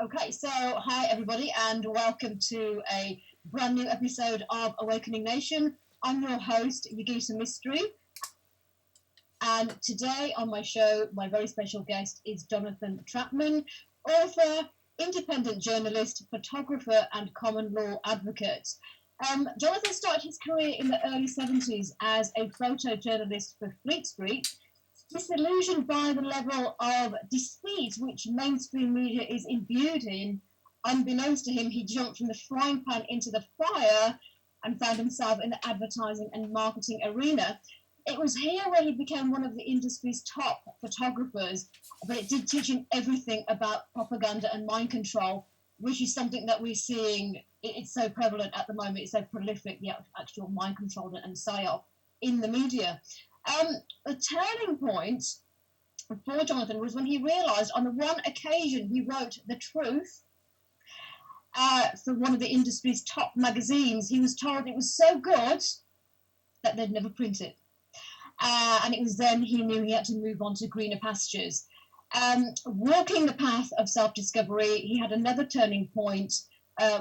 Okay, so hi everybody, and welcome to a brand new episode of Awakening Nation. I'm your host, Yogeeta Mistry, and today on my show, my very special guest is Jonathan Trapman, author, independent journalist, photographer, and common law advocate. Jonathan started his career in the early 70s as a photojournalist for Fleet Street. Disillusioned by the level of deceit which mainstream media is imbued in, unbeknownst to him, he jumped from the frying pan into the fire and found himself in the advertising and marketing arena. It was here where he became one of the industry's top photographers, but it did teach him everything about propaganda and mind control, which is something that we're seeing. It's so prevalent at the moment, it's so prolific, the actual mind control and psyop in the media. The turning point for Jonathan was when he realised on the one occasion he wrote the truth for one of the industry's top magazines, he was told it was so good that they'd never print it. And it was then he knew he had to move on to greener pastures. Walking the path of self-discovery, he had another turning point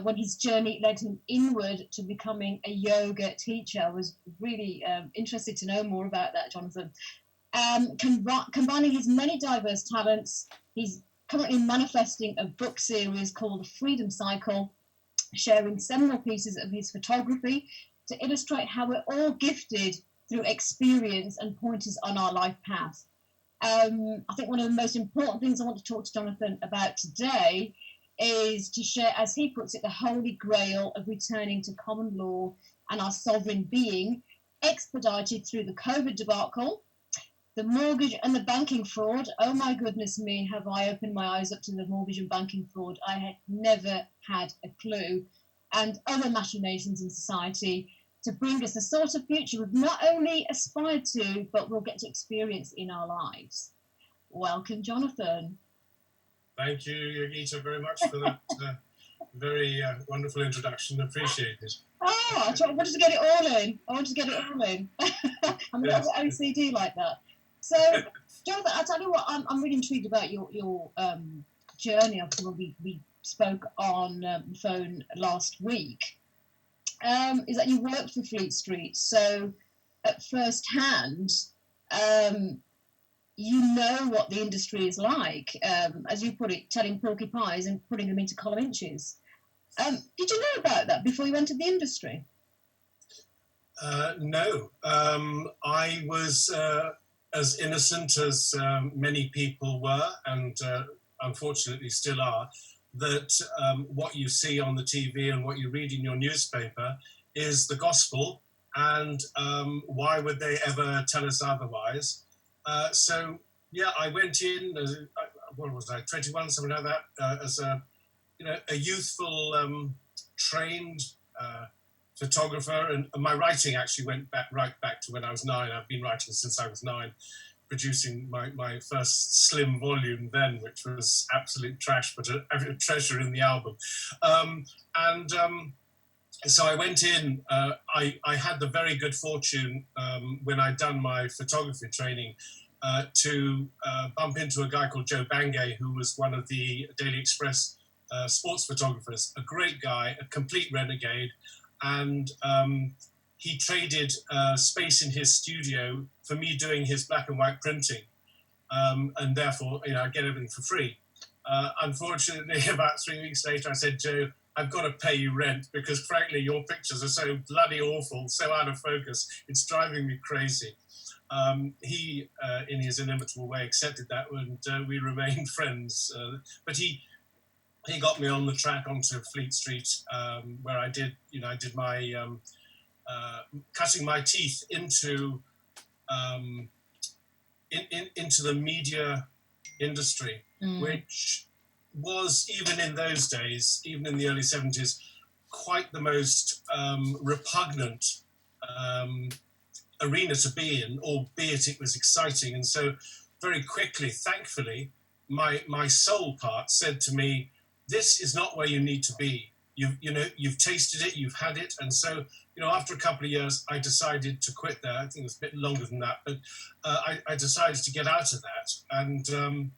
when his journey led him inward to becoming a yoga teacher. I was really interested to know more about that, Jonathan. Combining his many diverse talents, he's currently manifesting a book series called Freedom Cycle, sharing seminal pieces of his photography to illustrate how we're all gifted through experience and pointers on our life path. I think one of the most important things I want to talk to Jonathan about today is to share, as he puts it, the holy grail of returning to common law and our sovereign being, expedited through the COVID debacle, the mortgage and the banking fraud. Oh my goodness me, have I opened my eyes up to the mortgage and banking fraud. I had never had a clue. And other machinations in society to bring us the sort of future we've not only aspired to, but we'll get to experience in our lives. Welcome, Jonathan. Thank you, Yogeeta, very much for that very wonderful introduction. Appreciate it. I wanted to get it all in. I'm a little bit OCD like that. So, Jonathan, I'll tell you what, I'm really intrigued about your journey. Obviously, when we spoke on the phone last week, is that you worked for Fleet Street. So, at first hand, you know what the industry is like, as you put it, telling porky pies and putting them into column inches. Did you know about that before you entered the industry? No. I was as innocent as many people were, and unfortunately still are, that what you see on the TV and what you read in your newspaper is the gospel, and why would they ever tell us otherwise? So yeah, I went in as what was I, 21, something like that, as a youthful trained photographer, and my writing actually went right back to when I was 9. I've been writing since I was 9, producing my first slim volume then, which was absolute trash, but a treasure in the album. So I went in. I had the very good fortune when I'd done my photography training to bump into a guy called Joe Bangay, who was one of the Daily Express sports photographers. A great guy, a complete renegade, and he traded space in his studio for me doing his black and white printing, and therefore I get everything for free. Unfortunately, about 3 weeks later, I said, Joe, I've got to pay you rent because, frankly, your pictures are so bloody awful, so out of focus. It's driving me crazy. He, in his inimitable way, accepted that, and we remained friends. But he got me on the track onto Fleet Street, where I did my cutting my teeth into the media industry, which was, even in those days, even in the early 70s, quite the most repugnant arena to be in, albeit it was exciting. And so very quickly, thankfully, my soul part said to me, this is not where you need to be. You've tasted it, you've had it. And so, after a couple of years, I decided to quit there. I think it was a bit longer than that, but I decided to get out of that. And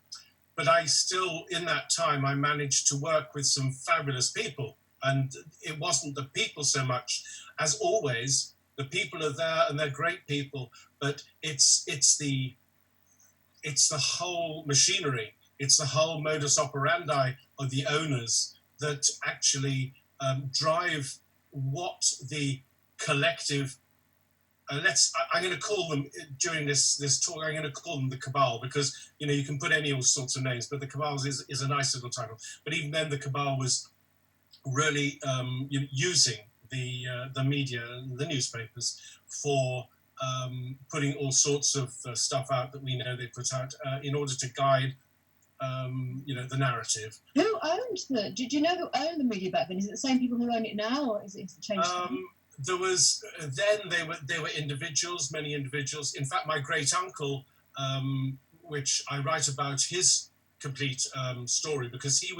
but I still, in that time, I managed to work with some fabulous people. And it wasn't the people so much as always. The people are there and they're great people, but it's the whole machinery, it's the whole modus operandi of the owners that actually drive what the collective. I'm going to call them during this talk. I'm going to call them the cabal because you can put any all sorts of names, but the cabal is a nice little title. But even then, the cabal was really using the media, the newspapers, for putting all sorts of stuff out that we know they put out in order to guide, the narrative. Who owned do you know who owned the media back then? Is it the same people who own it now, or is it changed? There was then they were individuals, many individuals. In fact, my great uncle, which I write about his complete story, because he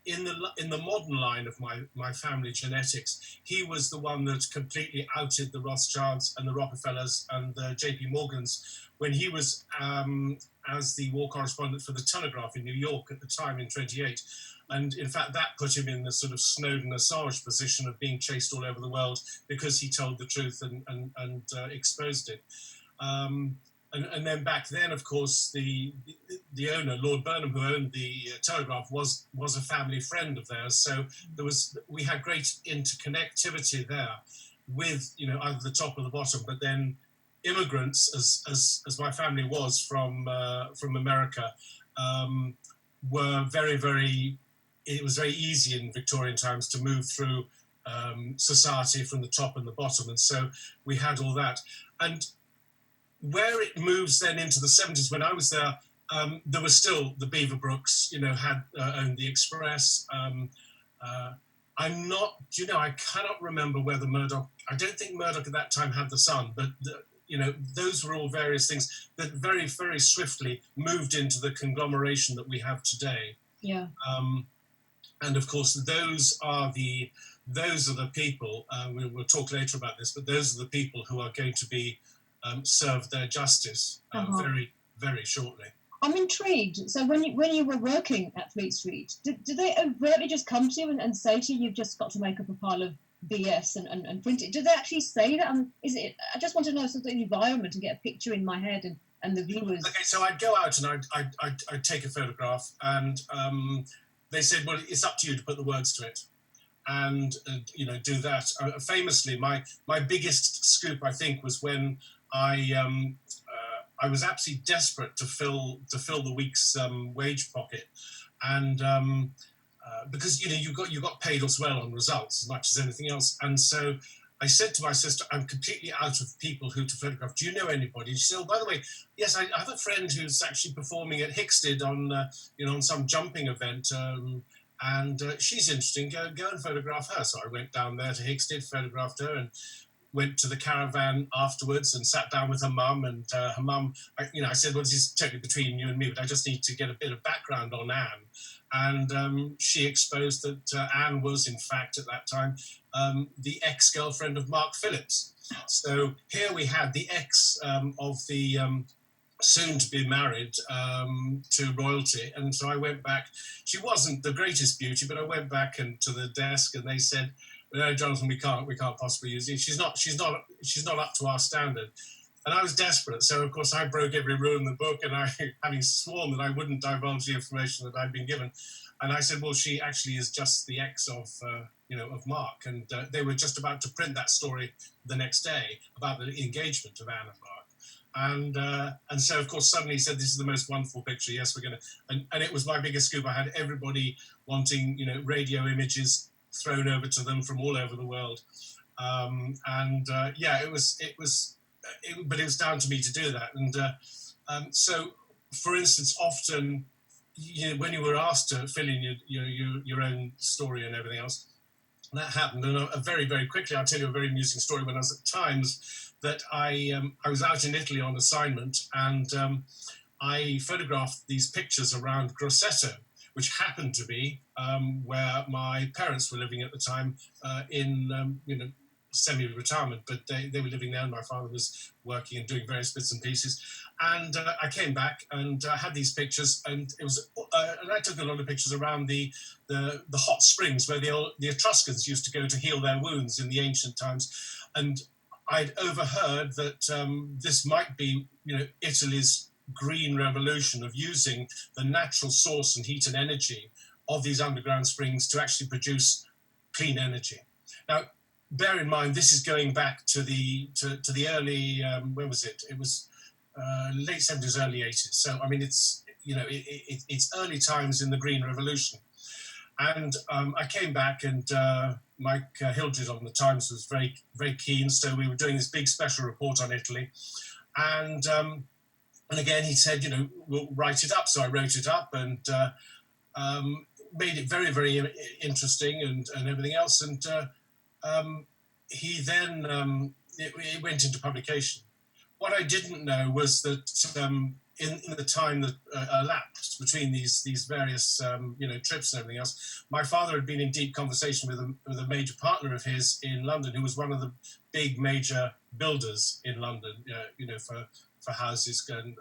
in the modern line of my family genetics, he was the one that completely outed the Rothschilds and the Rockefellers and the J.P. Morgans when he was as the war correspondent for the Telegraph in New York at the time in '28. And in fact, that put him in the sort of Snowden Assange position of being chased all over the world because he told the truth and exposed it. And then back then, of course, the owner, Lord Burnham, who owned the Telegraph, was a family friend of theirs. So we had great interconnectivity there with either the top or the bottom. But then immigrants, as my family was from America, were very, very. It was very easy in Victorian times to move through society from the top and the bottom, and so we had all that. And where it moves then into the 70s, when I was there, there was still the Beaverbrooks, had owned the Express. I'm not, I cannot remember whether Murdoch. I don't think Murdoch at that time had the Sun, but those were all various things that very, very swiftly moved into the conglomeration that we have today. Yeah. And of course, those are the people. We'll talk later about this, but those are the people who are going to be served their justice very, very shortly. I'm intrigued. So when you were working at Fleet Street, did they overtly just come to you and say to you, "You've just got to make up a pile of BS and print it"? Did they actually say that? Is it? I just want to know sort of the environment and get a picture in my head and the viewers. Okay, so I'd go out and I'd take a photograph, and they said, "Well, it's up to you to put the words to it." And do that. Famously, my biggest scoop, I think, was when I was absolutely desperate to fill the week's wage pocket, and because you got paid as well on results as much as anything else. And so I said to my sister, "I'm completely out of people who to photograph. Do you know anybody?" And she said, "Oh, by the way, yes, I have a friend who's actually performing at Hickstead on some jumping event." And she's interesting. Go and photograph her. So I went down there to Hickstead, photographed her, and went to the caravan afterwards and sat down with her mum. And her mum, I said, "Well, this is totally between you and me, but I just need to get a bit of background on Anne." And she exposed that Anne was, in fact, at that time, the ex-girlfriend of Mark Phillips. So here we had the ex of the soon to be married to royalty. And so I went back. She wasn't the greatest beauty, but I went back to the desk and they said, "No, Jonathan, we can't possibly use it. She's not up to our standard." And I was desperate. So of course I broke every rule in the book, and I, having sworn that I wouldn't divulge the information that I'd been given. And I said, "Well, she actually is just the ex of Mark." And they were just about to print that story the next day about the engagement of Anne and Mark. And so, of course, suddenly he said, "This is the most wonderful picture. Yes, we're going to." And it was my biggest scoop. I had everybody wanting, radio images thrown over to them from all over the world. But it was down to me to do that. And so, for instance, often, when you were asked to fill in your own story and everything else, that happened. And very, very quickly, I'll tell you a very amusing story. When I was at Times, that I was out in Italy on assignment, and I photographed these pictures around Grosseto, which happened to be where my parents were living at the time, in semi-retirement, but they were living there, and my father was working and doing various bits and pieces. And I came back and had these pictures, and it was and I took a lot of pictures around the hot springs where the Etruscans used to go to heal their wounds in the ancient times, and I'd overheard that this might be, Italy's green revolution of using the natural source and heat and energy of these underground springs to actually produce clean energy. Now, bear in mind, this is going back to the early, when was it? It was late 70s, early 80s. So, I mean, it's early times in the Green Revolution. And I came back, and Mike Hildred on the Times was very, very keen. So we were doing this big special report on Italy. And again, he said, we'll write it up. So I wrote it up and made it very, very interesting and everything else. And he then, it went into publication. What I didn't know was that in the time that elapsed between these various trips and everything else, my father had been in deep conversation with a major partner of his in London, who was one of the big major builders in London, for houses and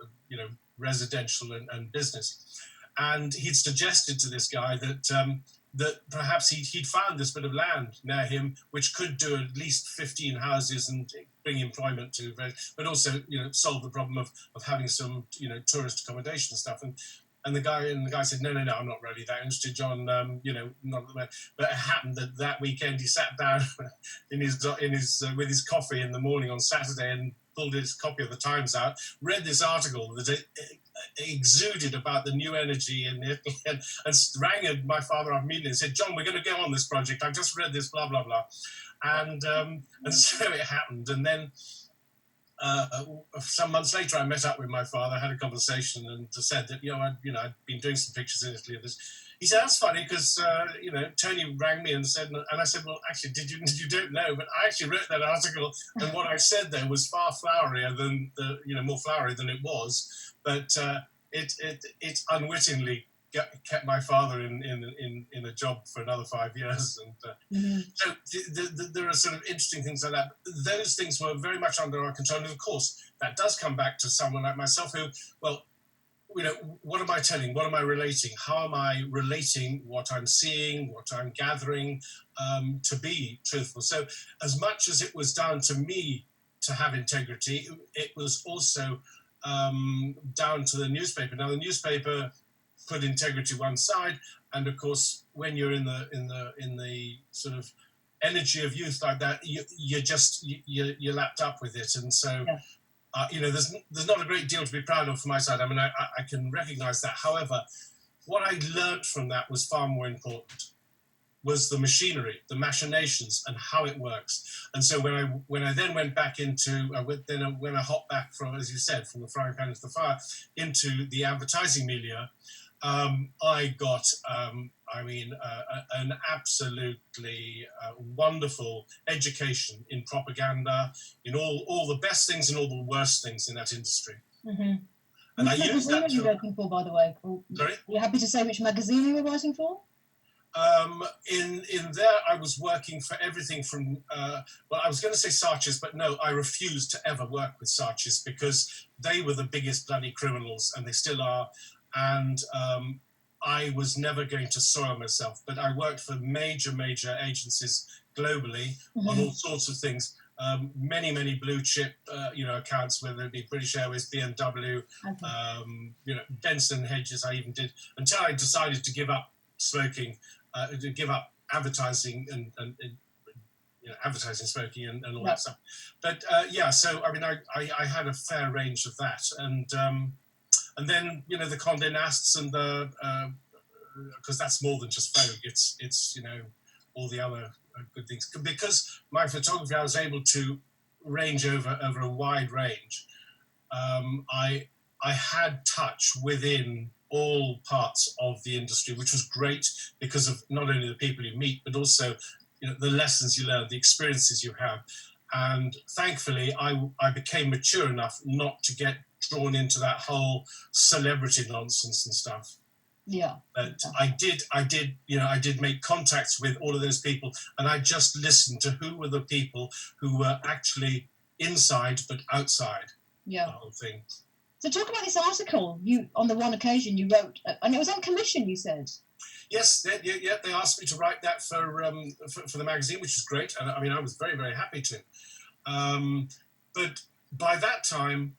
residential and business. And he'd suggested to this guy that perhaps he'd found this bit of land near him, which could do at least 15 houses and bring employment to, but also, solve the problem of having some, tourist accommodation and stuff. And the guy said, no, I'm not really that interested, John. Not at the moment. But it happened that weekend he sat down in his with his coffee in the morning on Saturday and pulled his copy of the Times out, read this article that it exuded about the new energy in Italy, and rang my father up immediately and said, John, we're going to go on this project. I've just read this, blah, blah, blah. And so it happened. And then some months later, I met up with my father, had a conversation, and said that, I'd been doing some pictures in Italy of this. He said, that's funny because, Tony rang me and said, and I said, well, actually, you don't know, but I actually wrote that article, and what I said there was far flowerier than more flowery than it was, but it unwittingly kept my father in a job for another 5 years. And so there are sort of interesting things like that. Those things were very much under our control. And of course, that does come back to someone like myself who, well, what am I telling? What am I relating? How am I relating what I'm seeing, what I'm gathering, to be truthful? So as much as it was down to me to have integrity, it was also down to the newspaper. Now, the newspaper put integrity one side, and of course, when you're in the sort of energy of youth like that, you're lapped up with it, and so. Yeah. There's not a great deal to be proud of from my side. I mean, I can recognise that. However, what I learnt from that was far more important. Was the machinery, the machinations, and how it works. And so when I then went back into when I hopped back from, as you said, from the frying pan to the fire into the advertising media, I got an absolutely wonderful education in propaganda, in all the best things and all the worst things in that industry. Mm-hmm. And which magazine are you working for, by the way? Sorry? Are you happy to say which magazine you were writing for? In there, I was working for everything from, I was going to say Saatchi's, but no, I refused to ever work with Saatchi's because they were the biggest bloody criminals, and they still are. And I was never going to soil myself, but I worked for major agencies globally on all sorts of things. Many blue chip, accounts, whether it be British Airways, BMW, Benson Hedges. I even did until I decided to give up smoking, to give up advertising and advertising smoking and all that stuff. But so I mean, I had a fair range of that, and then the Condé Nasts and the because that's more than just Vogue. It's all the other good things. Because my photography, I was able to range over a wide range. I had touch within all parts of the industry, which was great because of not only the people you meet, but also the lessons you learn, the experiences you have. And thankfully, I became mature enough not to get drawn into that whole celebrity nonsense and stuff. Yeah. But I did make contacts with all of those people, and I just listened to who were the people who were actually inside but outside the whole thing. So talk about this article you, on the one occasion you wrote, and it was on commission, you said. Yes, they asked me to write that for the magazine, which was great. And I mean, I was very, very happy to. But by that time,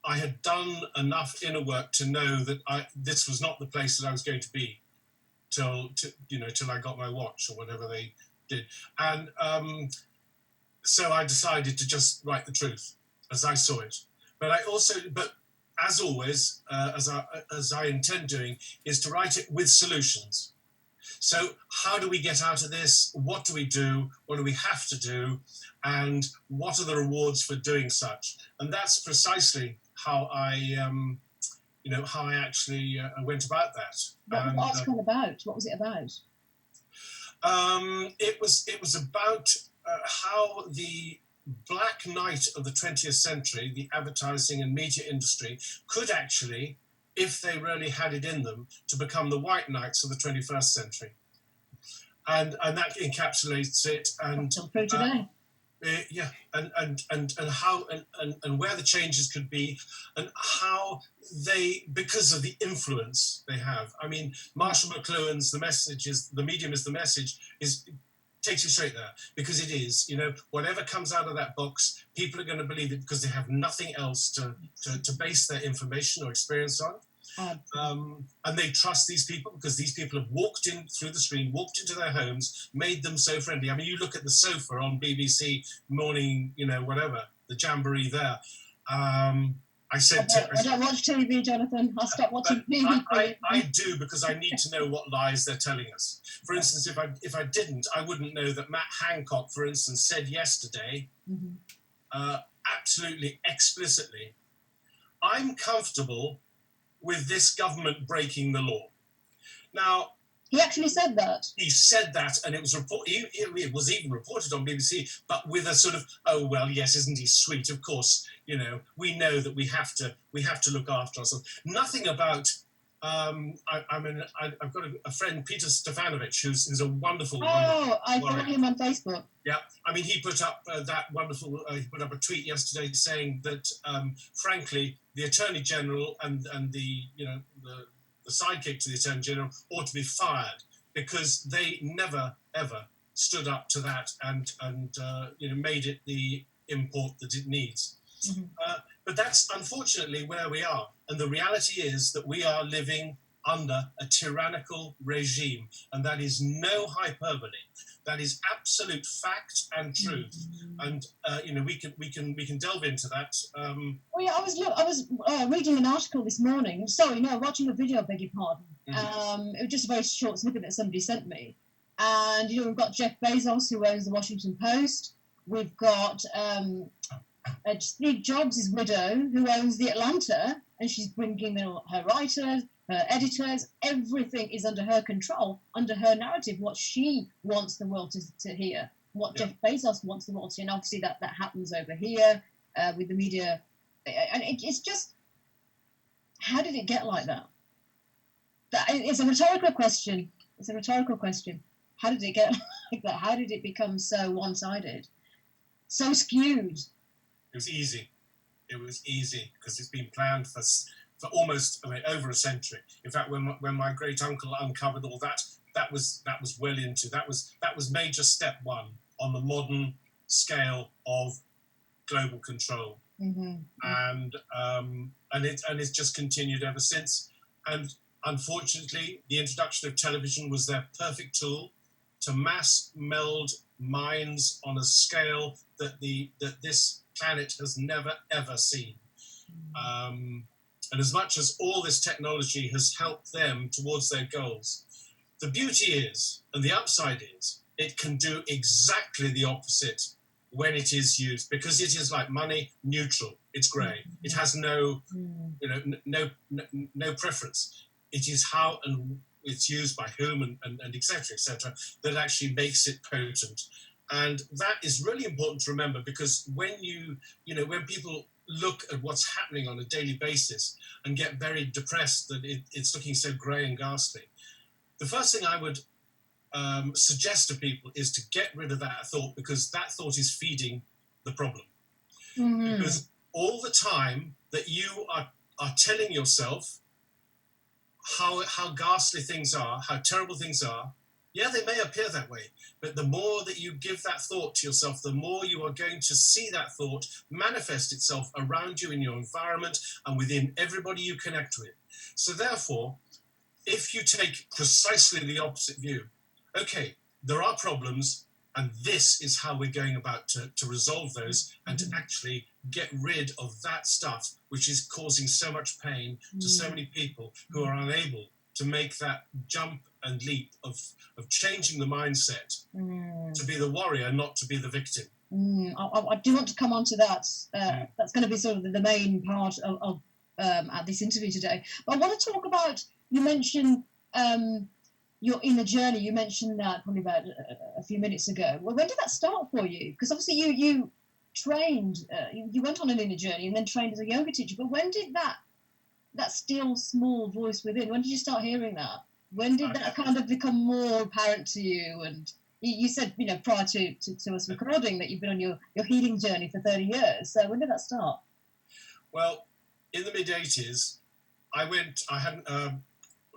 I had done enough inner work to know that this was not the place that I was going to be till I got my watch or whatever they did. And so I decided to just write the truth as I saw it. But as always, as I intend doing, is to write it with solutions. So how do we get out of this? What do we do? What do we have to do? And what are the rewards for doing such? And that's precisely how I actually went about that. What was the article about? What was it about? It was about how the black night of the 20th century, the advertising and media industry, could actually, if they really had it in them, to become the white knights of the 21st century. And that encapsulates it. And through today. And how and where the changes could be, and how they, because of the influence they have. I mean, Marshall McLuhan's "The Message is the Medium is the Message" takes you straight there, because it is, whatever comes out of that box, people are going to believe it because they have nothing else to base their information or experience on. And they trust these people because these people have walked in through the screen, walked into their homes, made them so friendly. I mean, you look at the sofa on BBC morning, whatever, the jamboree there. I don't watch TV, Jonathan. I'll stop watching TV. I do, because I need to know what lies they're telling us. For instance, if I didn't, I wouldn't know that Matt Hancock, for instance, said yesterday, absolutely explicitly, "I'm comfortable with this government breaking the law." Now, he actually said that. He said that, and it was it was even reported on BBC, but with a sort of, "Oh well, yes, isn't he sweet? Of course, we know that we have to look after ourselves." Nothing about. I've got a friend, Peter Stefanovic, who's a wonderful. Oh, I follow him on Facebook. Yeah, I mean, he put up that wonderful. He put up a tweet yesterday saying that, frankly, the Attorney General and the sidekick to the Attorney General ought to be fired, because they never ever stood up to that and made it the import that it needs. But that's unfortunately where we are, and the reality is that we are living under a tyrannical regime, and that is no hyperbole. That is absolute fact and truth, and we can delve into that. Well, yeah, I was reading an article this morning. Sorry, no, watching a video. Beg your pardon. It was just a very short snippet that somebody sent me, and we've got Jeff Bezos, who owns the Washington Post. We've got Steve Jobs' widow, who owns the Atlanta, and she's bringing in her writers, her editors. Everything is under her control, under her narrative, what she wants the world to hear, what Jeff Bezos wants the world to hear. And obviously that happens over here with the media. And it's just, how did it get like that? It's a rhetorical question. How did it get like that? How did it become so one-sided, so skewed? It was easy because it's been planned for almost over a century. In fact, when my great uncle uncovered all that, that was well into that was major step one on the modern scale of global control, and it's just continued ever since. And unfortunately, the introduction of television was their perfect tool to mass meld minds on a scale that this planet has never ever seen. And as much as all this technology has helped them towards their goals, the beauty is, and the upside is, it can do exactly the opposite when it is used, because it is like money, neutral. It's grey. It has no preference. It is how and it's used by whom and et cetera, that actually makes it potent. And that is really important to remember, because when when people look at what's happening on a daily basis and get very depressed that it's looking so grey and ghastly. The first thing I would suggest to people is to get rid of that thought, because that thought is feeding the problem. Mm-hmm. Because all the time that you are telling yourself how ghastly things are, how terrible things are, yeah, they may appear that way, but the more that you give that thought to yourself, the more you are going to see that thought manifest itself around you in your environment and within everybody you connect with. So therefore, if you take precisely the opposite view, okay, there are problems, and this is how we're going about to resolve those and to actually get rid of that stuff which is causing so much pain to so many people who are unable to make that jump and leap of changing the mindset to be the warrior, not to be the victim. I do want to come on to that. That's going to be sort of the main part of this interview today. But I want to talk about, you mentioned your inner journey. You mentioned that probably about a few minutes ago. Well, when did that start for you? Because obviously you trained, you went on an inner journey and then trained as a yoga teacher. But when did that still small voice within, when did you start hearing that? When did that kind of become more apparent to you? And you said, prior to us recording, that you've been on your healing journey for 30 years. So when did that start? Well, in the mid-80s,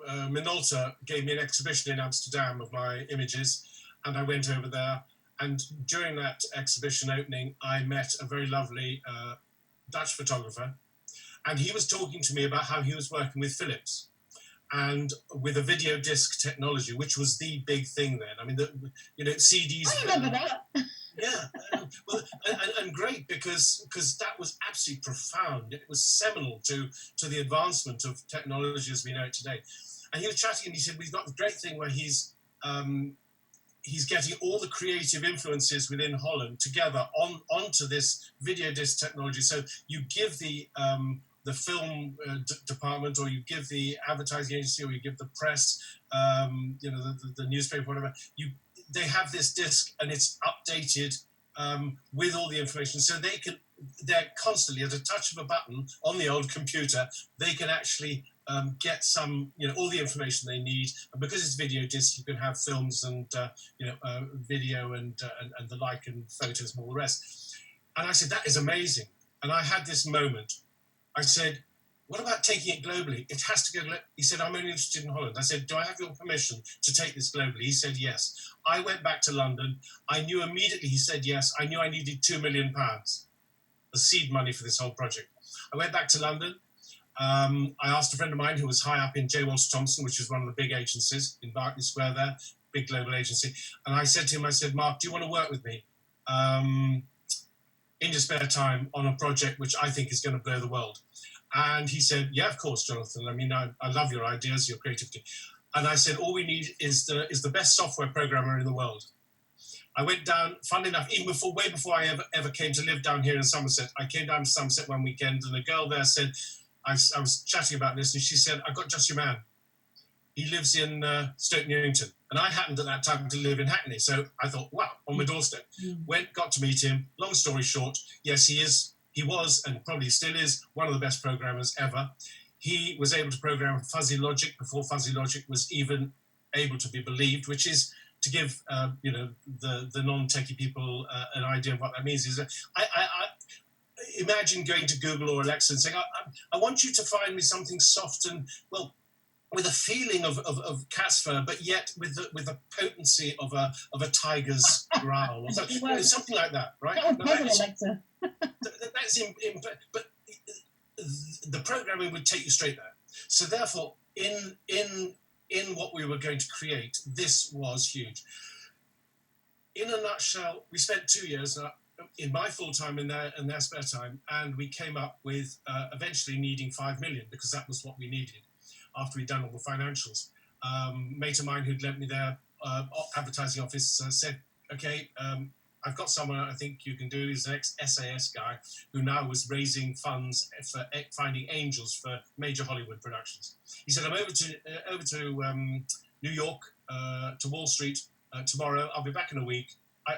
Minolta gave me an exhibition in Amsterdam of my images, and I went over there. And during that exhibition opening, I met a very lovely Dutch photographer, and he was talking to me about how he was working with Philips and with a video disc technology, which was the big thing then. I mean, CDs. I remember that. Yeah, well, and great, because that was absolutely profound. It was seminal to the advancement of technology as we know it today. And he was chatting, and he said, we've got the great thing where he's getting all the creative influences within Holland together onto this video disc technology. So you give the film department, or you give the advertising agency, or you give the press, the newspaper, whatever, they have this disc, and it's updated with all the information, so they're constantly, at a touch of a button on the old computer, they can actually get some, all the information they need. And because it's video disc, you can have films and video and the like, and photos and all the rest. And I said, that is amazing. And I had this moment. I said, what about taking it globally? It has to go. He said, I'm only interested in Holland. I said, do I have your permission to take this globally? He said, yes. I went back to London. I knew immediately he said yes. I knew I needed £2 million as seed money for this whole project. I went back to London. I asked a friend of mine who was high up in J. Walsh Thompson, which is one of the big agencies in Berkeley Square there, big global agency. And I said to him, Mark, do you want to work with me in your spare time on a project which I think is going to blow the world? And he said, yeah, of course, Jonathan. I mean, I love your ideas, your creativity. And I said, all we need is the best software programmer in the world. I went down, funnily enough, way before I ever came to live down here in Somerset. I came down to Somerset one weekend, and a girl there said, I was chatting about this, and she said, I've got just your man. He lives in Stoke Newington. And I happened at that time to live in Hackney. So I thought, wow, on my doorstep. Got to meet him. Long story short, yes, he was, and probably still is, one of the best programmers ever. He was able to program fuzzy logic before fuzzy logic was even able to be believed, which is to give the non-techie people an idea of what that means. Is I imagine going to Google or Alexa and saying, I want you to find me something soft and, well, with a feeling of cat's fur, but yet with the potency of a tiger's growl, or something like that, right? That would puzzle Alexa. But the programming would take you straight there. So therefore, in what we were going to create, this was huge. In a nutshell, we spent 2 years in my full time and their spare time, and we came up with eventually needing 5 million, because that was what we needed after we'd done all the financials. Mate of mine who'd lent me their advertising office said, okay, I've got someone I think you can do. He's an ex-SAS guy who now was raising funds for finding angels for major Hollywood productions. He said, I'm over to New York, to Wall Street tomorrow. I'll be back in a week.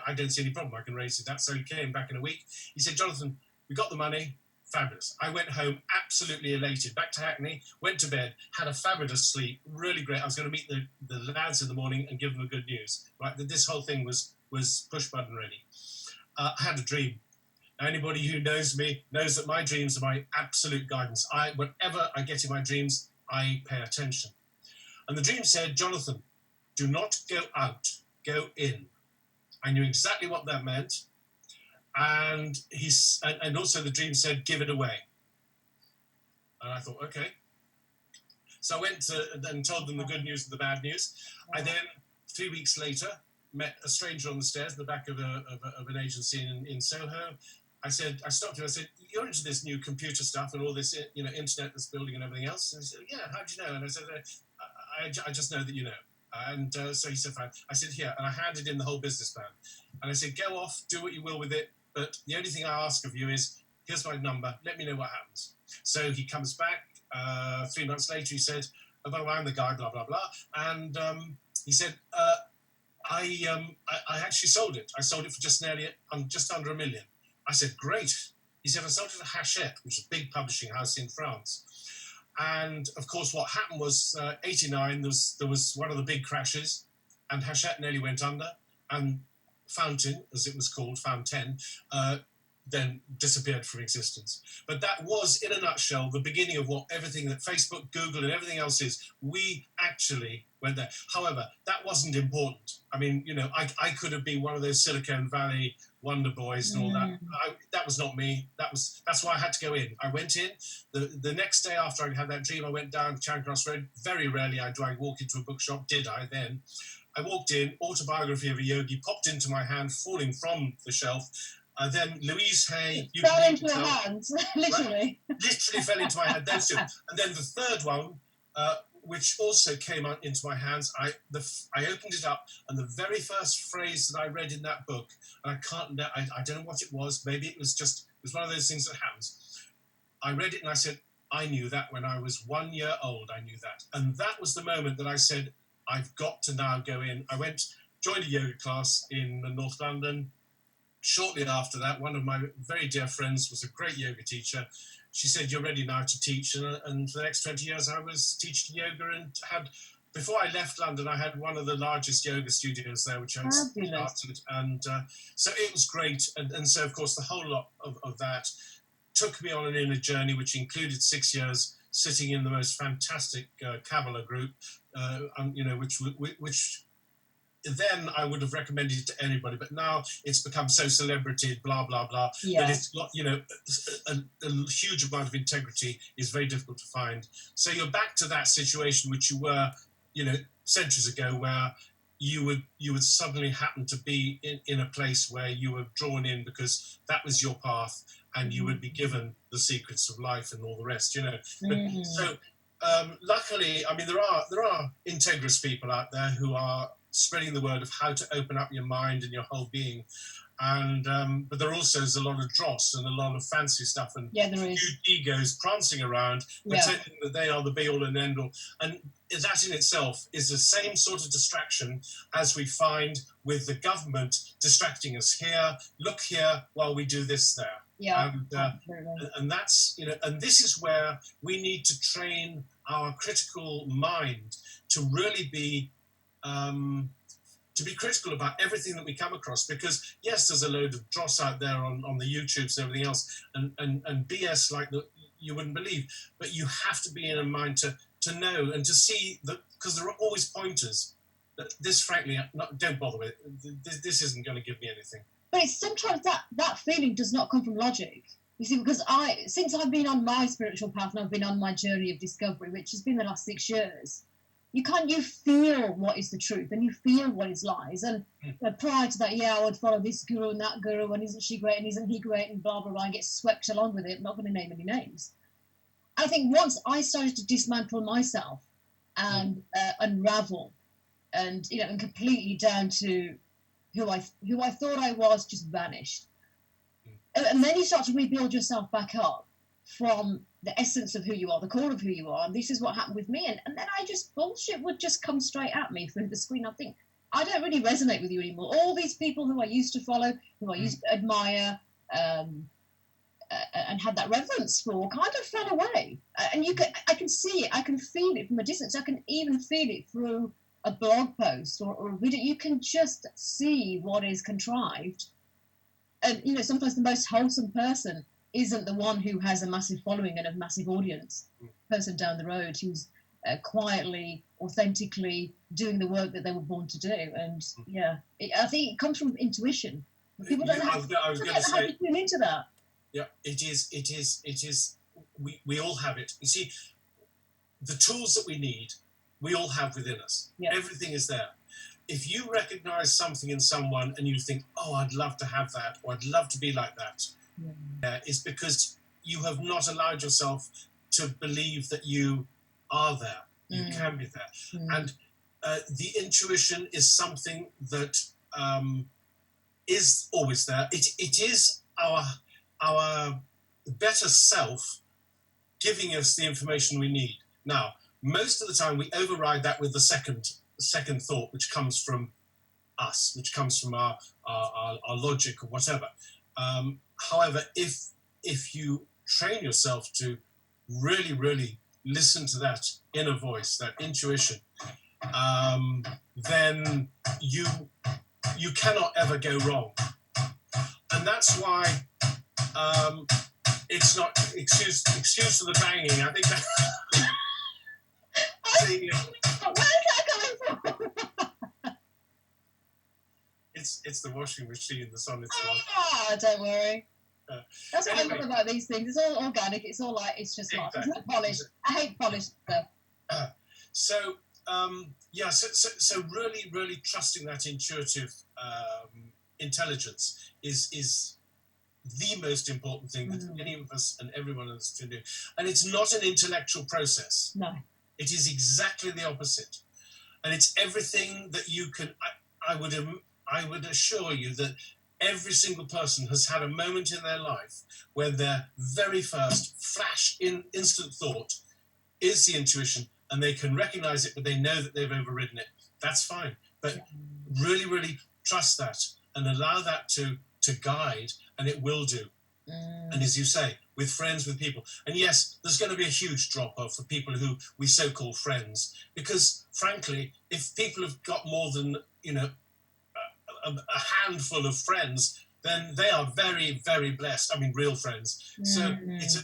I don't see any problem. I can raise that. So he came back in a week. He said, Jonathan, we got the money. Fabulous. I went home absolutely elated. Back to Hackney, went to bed, had a fabulous sleep, really great. I was going to meet the lads in the morning and give them the good news. Right, that this whole thing was push button ready. I had a dream. Anybody who knows me knows that my dreams are my absolute guidance. Whatever I get in my dreams, I pay attention. And the dream said, Jonathan, do not go out, go in. I knew exactly what that meant. And also the dream said, give it away. And I thought, okay. So I went and told them the good news and the bad news. I then, 3 weeks later, met a stranger on the stairs in the back of an agency in Soho. I stopped him. I said, "You're into this new computer stuff and all this, internet that's building and everything else." And he said, "Yeah, how do you know?" And I said, "I just know that you know." And so he said, "Fine." I said, "Here," and I handed him the whole business plan. And I said, "Go off, do what you will with it, but the only thing I ask of you is, here's my number. Let me know what happens." So he comes back 3 months later. He said, "Oh, by the way, I'm the guy, blah blah blah," and he said, I actually sold it. I sold it for just under $1 million." I said, "Great." He said, "I sold it to Hachette, which is a big publishing house in France." And of course, what happened was, 89, there was one of the big crashes, and Hachette nearly went under, and Fountain, as it was called, Fountain, then disappeared from existence. But that was, in a nutshell, the beginning of what everything that Facebook, Google, and everything else is. We actually went there. However, that wasn't important. I mean, I could have been one of those Silicon Valley wonder boys and all that. That was not me. That's why I had to go in. I went in. The next day after I had that dream, I went down Charing Cross Road. Very rarely do I walk into a bookshop. Did I then? I walked in, Autobiography of a Yogi popped into my hand, falling from the shelf. Then Louise Hay... Fell into your hands, literally. Right? Literally fell into my hand, those two. And then the third one, which also came out into my hands, I opened it up, and the very first phrase that I read in that book, and I don't know what it was, maybe it was one of those things that happens. I read it and I said, I knew that when I was 1 year old, I knew that. And that was the moment that I said, I've got to now go in. I joined a yoga class in North London. Shortly after that, one of my very dear friends was a great yoga teacher. She said, "You're ready now to teach." And for the next 20 years, I was teaching yoga, and before I left London, I had one of the largest yoga studios there, which I started. And so it was great. And so, of course, the whole lot of that took me on an inner journey, which included 6 years sitting in the most fantastic Kabbalah group, which then I would have recommended it to anybody, but now it's become so celebrated, blah blah blah, that it's got a huge amount of integrity is very difficult to find. So you're back to that situation which you were, centuries ago, where you would suddenly happen to be in a place where you were drawn in because that was your path, and you would be given the secrets of life and all the rest, But, so luckily, I mean, there are integrous people out there who are spreading the word of how to open up your mind and your whole being, and but there also is a lot of dross and a lot of fancy stuff and huge egos prancing around, pretending that they are the be-all and end-all, and that in itself is the same sort of distraction as we find with the government distracting us. Here, look here, while we do this there. And that's, and this is where we need to train our critical mind to really be critical about everything that we come across, because yes, there's a load of dross out there on the YouTubes and everything else, and BS like that you wouldn't believe, but you have to be in a mind to know and to see that, because there are always pointers that this, frankly, don't bother with it. This isn't going to give me anything. But it's sometimes that feeling does not come from logic. You see, because since I've been on my spiritual path and I've been on my journey of discovery, which has been the last 6 years, you feel what is the truth and you feel what is lies. And prior to that, I would follow this guru and that guru, and isn't she great and isn't he great and blah, blah, blah, and get swept along with it. I'm not going to name any names. I think once I started to dismantle myself and unravel and, and completely down to who I thought I was just vanished. And then you start to rebuild yourself back up from the essence of who you are, the core of who you are. And this is what happened with me. And then bullshit would just come straight at me through the screen. I think, I don't really resonate with you anymore. All these people who I used to follow, who I used to admire, and had that reverence for kind of fell away. And I can see it, I can feel it from a distance. I can even feel it through a blog post or a video. You can just see what is contrived. And sometimes the most wholesome person isn't the one who has a massive following and a massive audience. Person down the road who's quietly, authentically doing the work that they were born to do. And I think it comes from intuition. People don't know how to tune into that. Yeah, it is. We all have it. You see, the tools that we need, we all have within us. Yeah. Everything is there. If you recognize something in someone and you think, oh, I'd love to have that, or I'd love to be like that, it's because you have not allowed yourself to believe that you are there. You can be there. And the intuition is something that is always there. It is our better self giving us the information we need. Now, most of the time we override that with the second thought, which comes from us, which comes from our logic or whatever. However, if you train yourself to really, really listen to that inner voice, that intuition, then you cannot ever go wrong. And that's why it's not excuse for the banging. I think that. Where's that coming from? It's the washing machine that's on its way. Ah, don't worry. That's what I love about these things. It's all organic. It's all it's just like it's not polished. I hate polished stuff. So really, really trusting that intuitive intelligence is the most important thing that any of us and everyone else can do. And it's not an intellectual process. No. It is exactly the opposite. And it's everything that you can. I would assure you that every single person has had a moment in their life where their very first flash in instant thought is the intuition, and they can recognize it, but they know that they've overridden it. That's fine. But really, really trust that and allow that to guide, and it will do. And as you say, with friends, with people. And yes, there's going to be a huge drop-off for people who we so-called friends, because frankly, if people have got more than, a handful of friends, then they are very, very blessed. I mean, real friends. So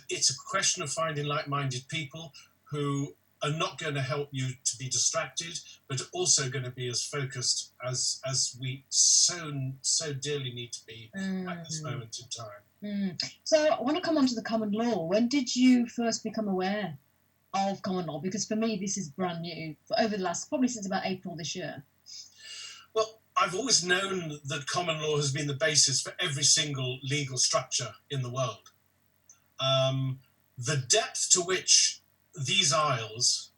it's a question of finding like-minded people who are not going to help you to be distracted, but also going to be as focused as we so dearly need to be at this moment in time. So I want to come on to the common law. When did you first become aware of common law? Because for me, this is brand new. Over the last, probably since about April this year. Well, I've always known that common law has been the basis for every single legal structure in the world. The depth to which these isles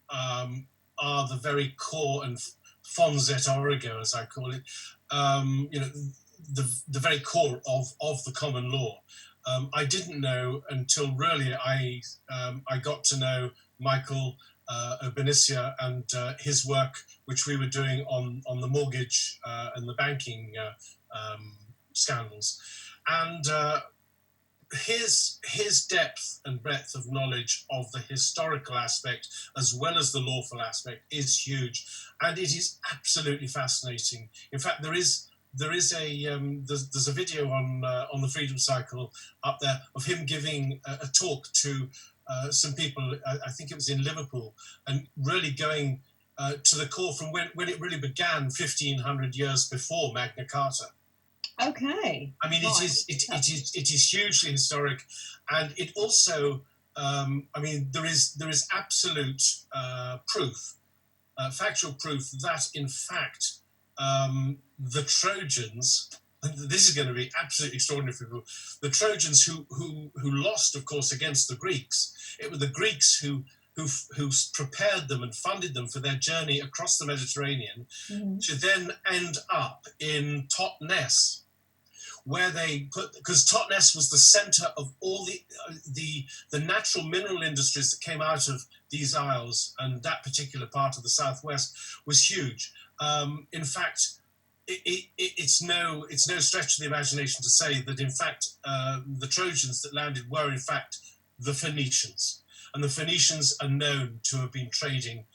are the very core and fons et origo, as I call it, the very core of the common law. I didn't know until really I got to know Michael Benicia and his work, which we were doing on the mortgage and the banking scandals. And his depth and breadth of knowledge of the historical aspect as well as the lawful aspect is huge, and it is absolutely fascinating. In fact, there's a video on the Freedom Cycle up there of him giving a talk to some people. I think it was in Liverpool, and really going to the core from when it really began 1500 years before Magna Carta. Okay. I mean, it is hugely historic, and it also, there is absolute proof, factual proof that in fact the Trojans, and this is going to be absolutely extraordinary for people, the Trojans who lost, of course, against the Greeks. It were the Greeks who prepared them and funded them for their journey across the Mediterranean to then end up in Totnes, where they put, because Totnes was the center of all the natural mineral industries that came out of these isles, and that particular part of the southwest was huge. In fact, it's no stretch of the imagination to say that in fact the Trojans that landed were in fact the Phoenicians, and the Phoenicians are known to have been trading,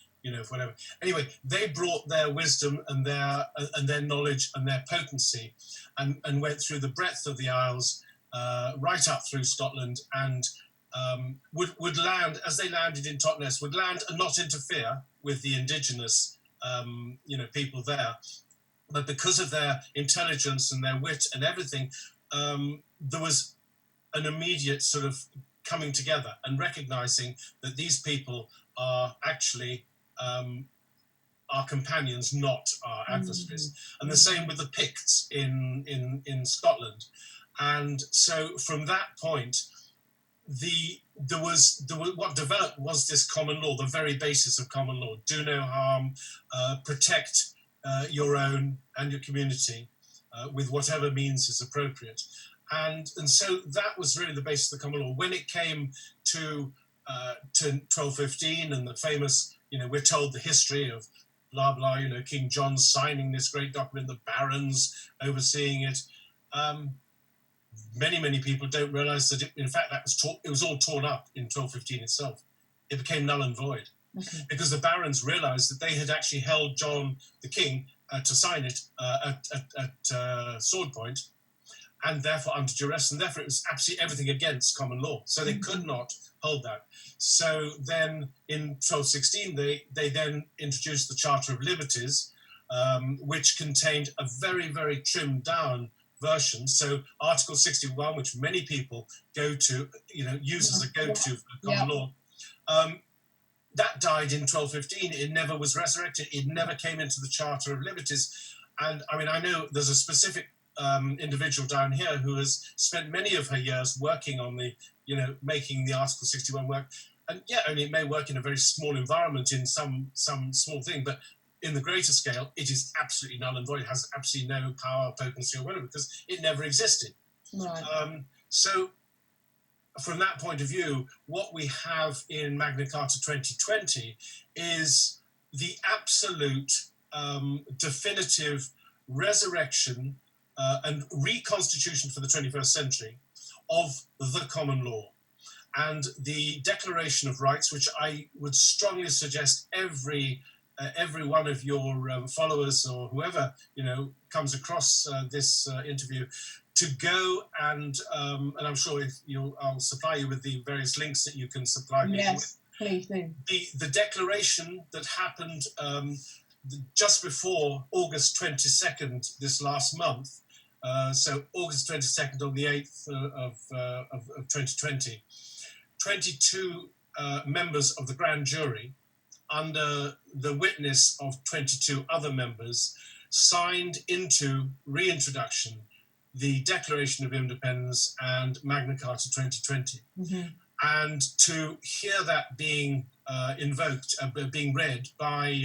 for whatever. Anyway, they brought their wisdom and their knowledge and their potency, and went through the breadth of the Isles, right up through Scotland, and would land, as they landed in Totnes, would land and not interfere with the indigenous people there. But because of their intelligence and their wit and everything, there was an immediate sort of coming together and recognizing that these people are actually our companions, not our adversaries. And the same with the Picts in Scotland. And so from that point, what developed was this common law, the very basis of common law: do no harm, protect your own and your community with whatever means is appropriate. And so that was really the basis of the common law. When it came to 1215 and the famous, we're told the history of blah, blah, King John signing this great document, the barons overseeing it. Many people don't realise that, in fact, it was all torn up in 1215 itself. It became null and void. Okay. Because the barons realised that they had actually held John the King to sign it at sword point, and therefore under duress, and therefore it was absolutely everything against common law. So they could not hold that. So then in 1216, they then introduced the Charter of Liberties, which contained a very, very trimmed down version. So Article 61, which many people go to, use as a go-to for common law, that died in 1215. It never was resurrected. It never came into the Charter of Liberties. And I mean, I know there's a specific individual down here who has spent many of her years working on the, making the Article 61 work. And only it may work in a very small environment in some small thing, but in the greater scale, it is absolutely null and void. It has absolutely no power, potency, or whatever, because it never existed. Right. So from that point of view, what we have in Magna Carta 2020 is the absolute definitive resurrection and reconstitution for the 21st century of the common law. And the Declaration of Rights, which I would strongly suggest every one of your followers or whoever comes across this interview to go and I'm sure I'll supply you with the various links that you can supply me with. Yes, please do. The declaration that happened just before August 22nd this last month, so August 22nd on the 8th of 2020, 22 members of the grand jury, under the witness of 22 other members, signed into reintroduction the Declaration of Independence and Magna Carta 2020. Mm-hmm. And to hear that being invoked, being read by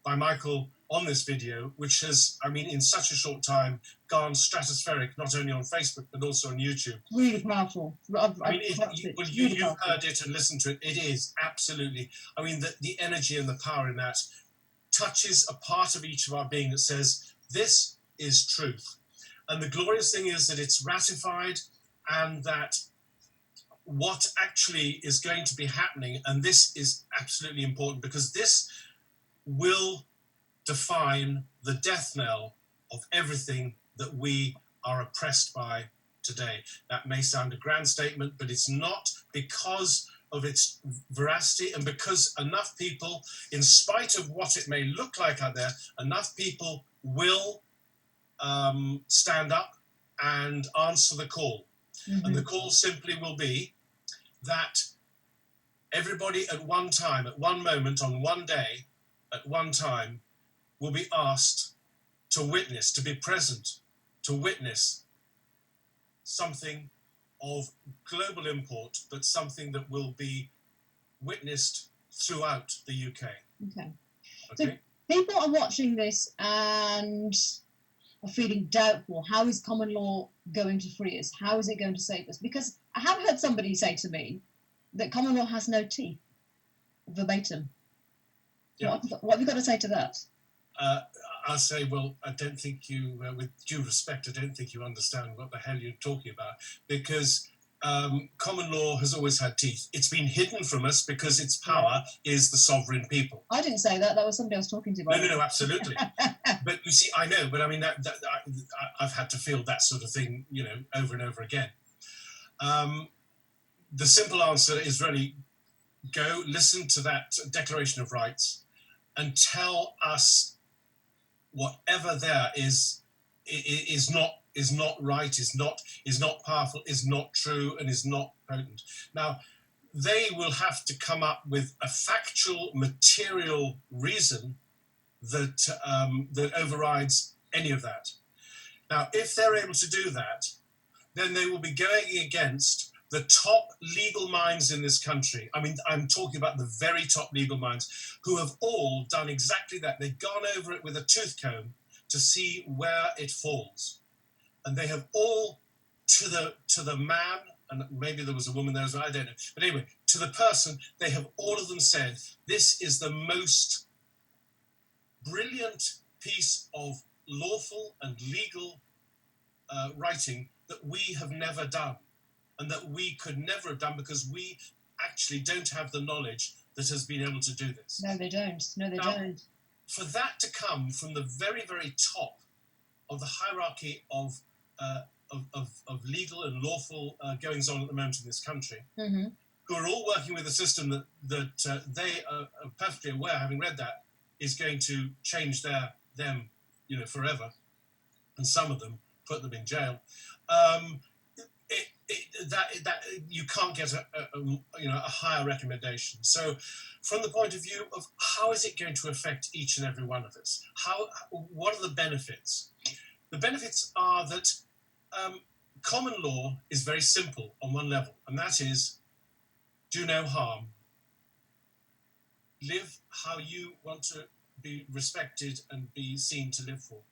Michael on this video, which has, in such a short time, gone stratospheric, not only on Facebook, but also on YouTube. Really powerful. You've heard it and listened to it. It is absolutely, the energy and the power in that touches a part of each of our being that says, this is truth. And the glorious thing is that it's ratified, and that what actually is going to be happening, and this is absolutely important, because this will define the death knell of everything that we are oppressed by today. That may sound a grand statement, but it's not, because of its veracity, and because enough people, in spite of what it may look like out there, enough people will stand up and answer the call. Mm-hmm. And the call simply will be that everybody at one time, at one moment, on one day, at one time, will be asked to witness, to be present, to witness something of global import, but something that will be witnessed throughout the UK. Okay. So people are watching this and are feeling doubtful. How is common law going to free us? How is it going to save us? Because I have heard somebody say to me that common law has no teeth, verbatim. Yeah. What have you got to say to that? I'll say, well, I don't think you, with due respect, I don't think you understand what the hell you're talking about, because common law has always had teeth. It's been hidden from us because its power is the sovereign people. I didn't say that. That was somebody I was talking to. No, absolutely. But you see, I know, but I mean, I've had to feel that sort of thing, over and over again. The simple answer is really go listen to that Declaration of Rights and tell us whatever there is not right, is not powerful, is not true, and is not potent. Now, they will have to come up with a factual, material reason that overrides any of that. Now, if they're able to do that, then they will be going against the top legal minds in this country. I mean, I'm talking about the very top legal minds who have all done exactly that. They've gone over it with a tooth comb to see where it falls. And they have all, to the man, and maybe there was a woman there as well, I don't know. But anyway, to the person, they have all of them said, this is the most brilliant piece of lawful and legal writing that we have never done, and that we could never have done because we actually don't have the knowledge that has been able to do this. No, they don't. No, they don't. For that to come from the very, very top of the hierarchy of legal and lawful goings on at the moment in this country, who are all working with a system that they are perfectly aware, having read that, is going to change them forever, and some of them put them in jail. That you can't get a higher recommendation. So, from the point of view of how is it going to affect each and every one of us, what are the benefits? The benefits are that common law is very simple on one level, and that is do no harm. Live how you want to be respected and be seen to live for.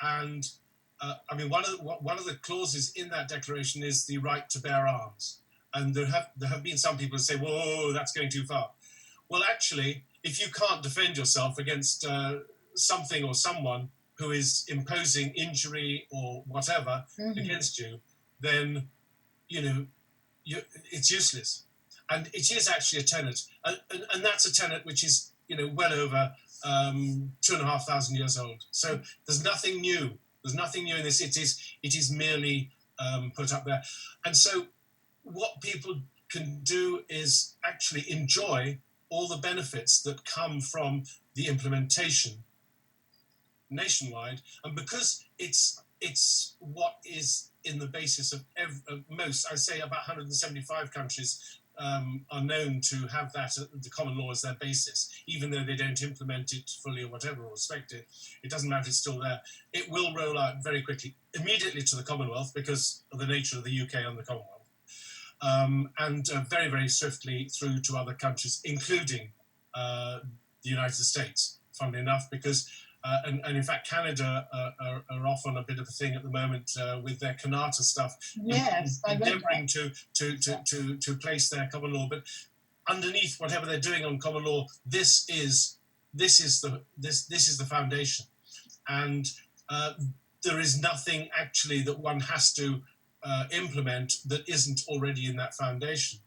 And I mean, one of the clauses in that declaration is the right to bear arms. And there have been some people who say, whoa, that's going too far. Well, actually, if you can't defend yourself against something or someone who is imposing injury or whatever against you, then, it's useless. And it is actually a tenet. And that's a tenet which is, well over 2,500 years old. So there's nothing new. There's nothing new in this. It is merely put up there. And so what people can do is actually enjoy all the benefits that come from the implementation nationwide. And because it's what is in the basis of most, I say about 175 countries are known to have that, the common law as their basis, even though they don't implement it fully or whatever, or respect it. It doesn't matter, it's still there. It will roll out very quickly, immediately to the Commonwealth because of the nature of the UK and the Commonwealth, and very, very swiftly through to other countries, including the United States, funnily enough, because and in fact, Canada are off on a bit of a thing at the moment with their Kanata stuff, yes, endeavouring to place their common law. But underneath whatever they're doing on common law, this is the foundation, and there is nothing actually that one has to implement that isn't already in that foundation.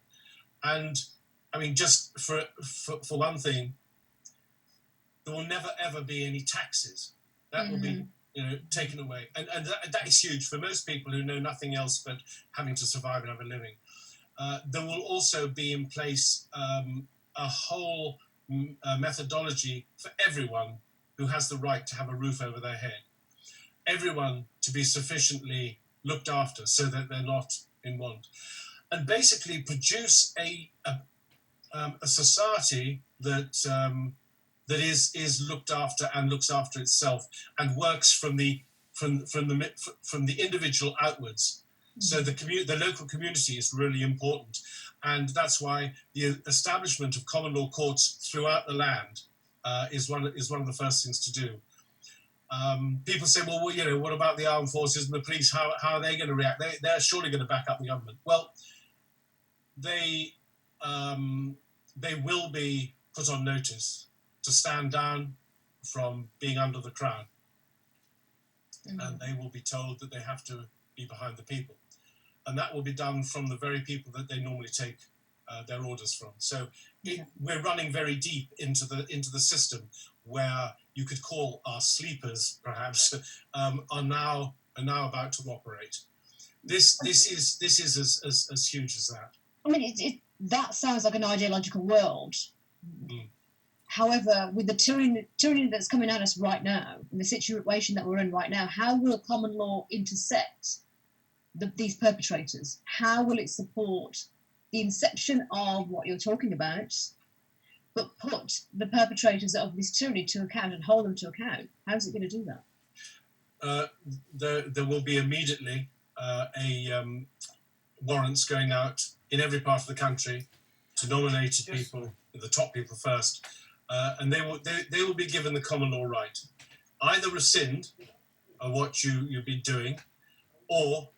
And I mean, just for one thing, there will never ever be any taxes. That will be taken away, and that is huge for most people who know nothing else but having to survive and have a living. There will also be in place a whole methodology for everyone who has the right to have a roof over their head. Everyone to be sufficiently looked after so that they're not in want, and basically produce a society that is looked after and looks after itself and works from the individual outwards. So the local community is really important, and that's why the establishment of common law courts throughout the land is one of the first things to do. People say, well, what about the armed forces and the police? How are they going to react? They're surely going to back up the government. Well, they will be put on notice to stand down from being under the crown. and they will be told that they have to be behind the people. And that will be done from the very people that they normally take their orders from. So we're running very deep into the system where you could call our sleepers, perhaps, are now about to operate. This is as huge as that. I mean, that sounds like an ideological world. However, with the tyranny that's coming at us right now, in the situation that we're in right now, how will common law intersect these perpetrators? How will it support the inception of what you're talking about, but put the perpetrators of this tyranny to account and hold them to account? How's it going to do that? There will be immediately warrants going out in every part of the country to nominate people, the top people first, and they will be given the common law right. Either rescind what you've been doing, or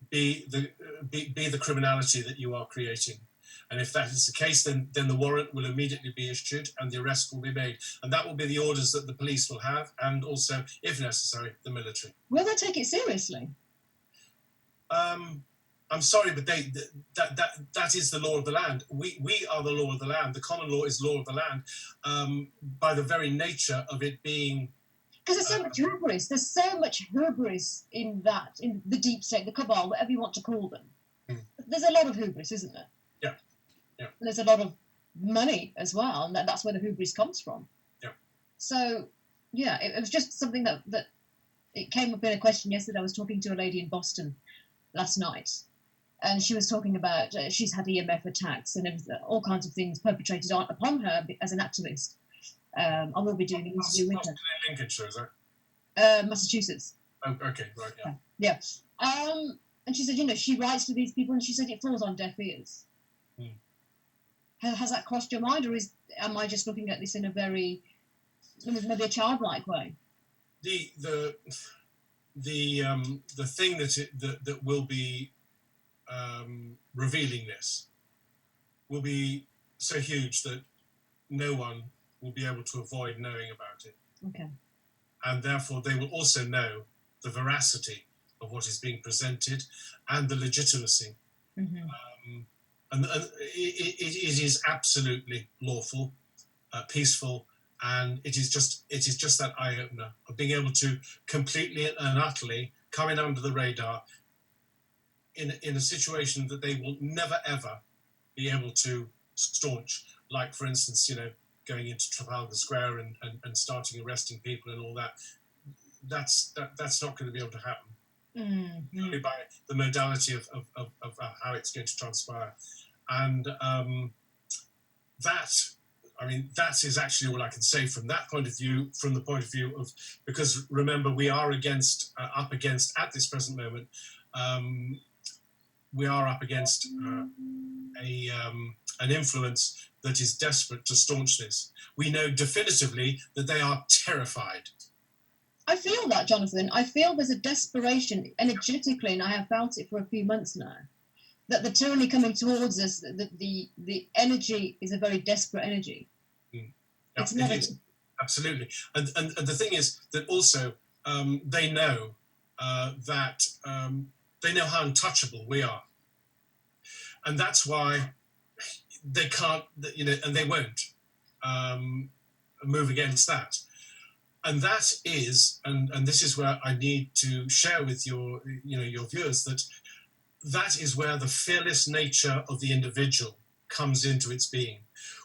be the criminality that you are creating. And if that is the case, then the warrant will immediately be issued and the arrest will be made. And that will be the orders that the police will have, and also, if necessary, the military. Will they take it seriously? I'm sorry, but that is the law of the land. We are the law of the land. The common law is law of the land, by the very nature of it being. Because there's so much hubris. There's so much hubris in the deep state, the cabal, whatever you want to call them. There's a lot of hubris, isn't there? Yeah. And there's a lot of money as well, and that's where the hubris comes from. Yeah. So, yeah, it was just something that it came up in a question yesterday. I was talking to a lady in Boston last night, and she was talking about she's had EMF attacks and all kinds of things perpetrated upon her as an activist. I will be doing an interview with her. In Lincolnshire, is that? Massachusetts. Oh, okay, right, yeah. Yeah. And she said, she writes to these people, and she said it falls on deaf ears. Has that crossed your mind, or am I just looking at this in a very, maybe a childlike way? The thing that will be revealing this will be so huge that no one will be able to avoid knowing about it. Okay. And therefore, they will also know the veracity of what is being presented and the legitimacy. And it is absolutely lawful, peaceful, and it is just that eye opener of being able to completely and utterly come in under the radar in a situation that they will never ever be able to staunch. Like, for instance, going into Trafalgar Square and starting arresting people and all that. That's not going to be able to happen. Purely by the modality of how it's going to transpire. And that is actually all I can say from that point of view, from the point of view of, because remember, we are up against, at this present moment, we are up against an influence that is desperate to staunch this. We know definitively that they are terrified. I feel that, Jonathan. I feel there's a desperation energetically, and I have felt it for a few months now, that the tyranny coming towards us, the energy is a very desperate energy. Yeah, it's not absolutely. And the thing is that also they know that they know how untouchable we are. And that's why they can't, and they won't move against that. And that is, and this is where I need to share with your viewers that is where the fearless nature of the individual comes into its being.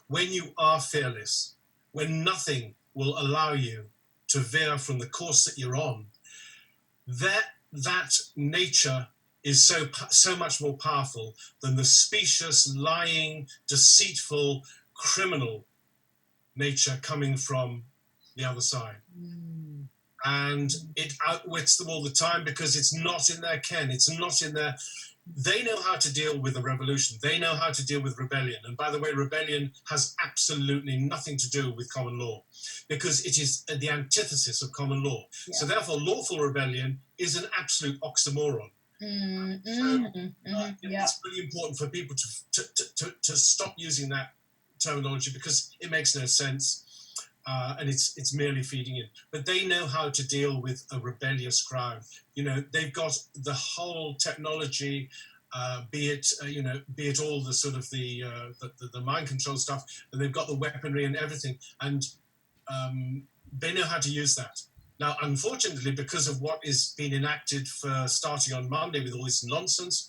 When you are fearless, when nothing will allow you to veer from the course that you're on, that nature is so much more powerful than the specious, lying, deceitful, criminal nature coming from the other side. And it outwits them all the time because it's not in their ken. It's not in their... They know how to deal with a revolution. They know how to deal with rebellion. And by the way, rebellion has absolutely nothing to do with common law because it is the antithesis of common law. Yeah. So therefore, lawful rebellion is an absolute oxymoron. It's really important for people to stop using that terminology because it makes no sense. and it's merely feeding in. But they know how to deal with a rebellious crowd. They've got the whole technology, be it all the sort of the mind control stuff, and they've got the weaponry and everything, and they know how to use that. Now, unfortunately, because of what is being enacted for starting on Monday with all this nonsense,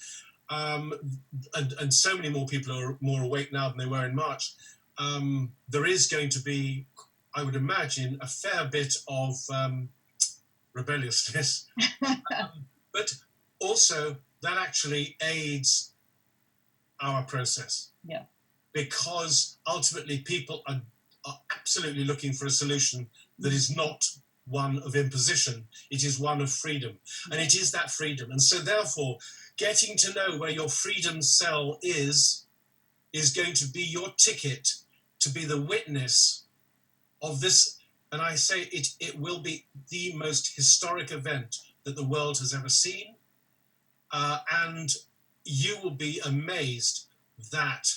and so many more people are more awake now than they were in March, there is going to be, I would imagine, a fair bit of rebelliousness. But also, that actually aids our process. Yeah. Because ultimately, people are absolutely looking for a solution that is not one of imposition, it is one of freedom. And it is that freedom. And so therefore, getting to know where your freedom cell is going to be your ticket to be the witness of this. And I say it will be the most historic event that the world has ever seen. And you will be amazed that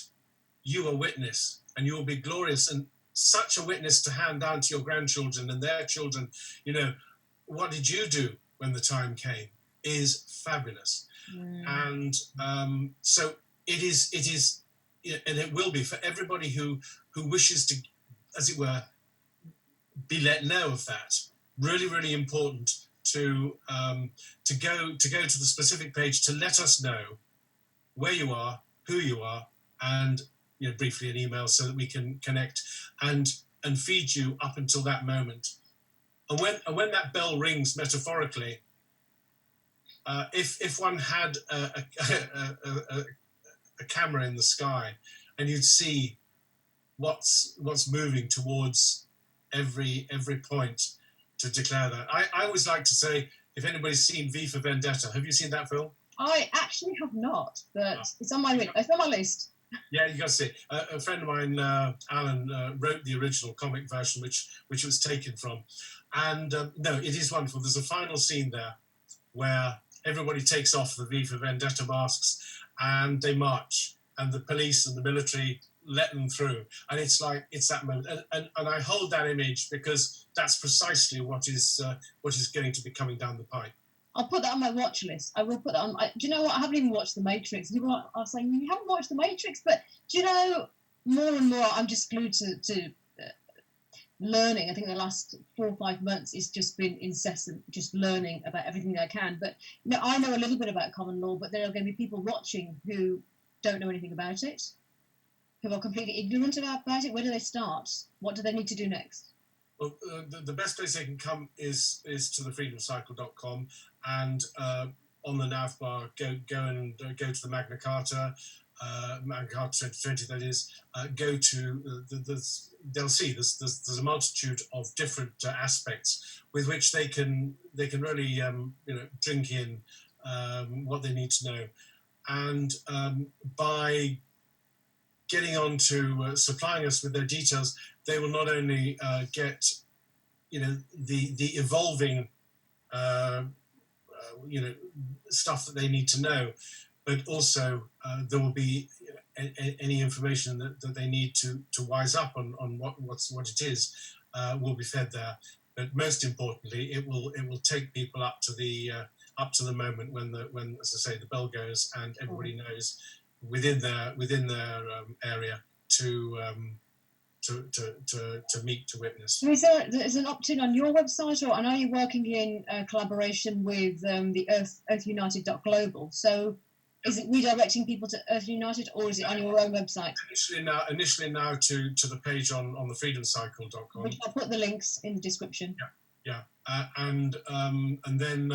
you are witness, and you will be glorious, and such a witness to hand down to your grandchildren and their children. What did you do when the time came is fabulous. And so it is, and it will be for everybody who wishes to, as it were, be let know of that. Really, really important to go to the specific page to let us know where you are, who you are, and briefly an email so that we can connect and feed you up until that moment. And when that bell rings, metaphorically, if one had a camera in the sky, and you'd see what's moving towards every point to declare that. I always like to say, if anybody's seen V for Vendetta, have you seen that film? I actually have not, but it's on my list. Yeah, you got to see it. A friend of mine, Alan, wrote the original comic version, which it was taken from. And no, it is wonderful. There's a final scene there where everybody takes off the V for Vendetta masks and they march, and the police and the military let them through. And it's that moment. And I hold that image because that's precisely what is going to be coming down the pipe. I'll put that on my watch list. I will put that on. Do you know what? I haven't even watched The Matrix. People are saying, you haven't watched The Matrix, but do you know, more and more I'm just glued to learning. I think the last 4 or 5 months it's just been incessant, just learning about everything I can. But I know a little bit about common law, but there are going to be people watching who don't know anything about it, who are completely ignorant about it. Where do they start? What do they need to do next? Well, the best place they can come is to thefreedomcycle.com, and on the nav bar, go to the Magna Carta, Magna Carta 2020. That is, go to they'll see there's a multitude of different aspects with which they can really drink in what they need to know, and by getting on to supplying us with their details, they will not only get, the evolving, stuff that they need to know, but also there will be any information that they need to wise up on what it is will be fed there. But most importantly, it will take people up to the moment when as I say, the bell goes and everybody knows within their area to meet, to witness. So is an opt-in on your website, or I know you're working in collaboration with the earthunited.global, so is it redirecting people to Earth United, or is it on your own website? Initially now to the page on thefreedomcycle.com. Which I'll put the links in the description. Yeah. And then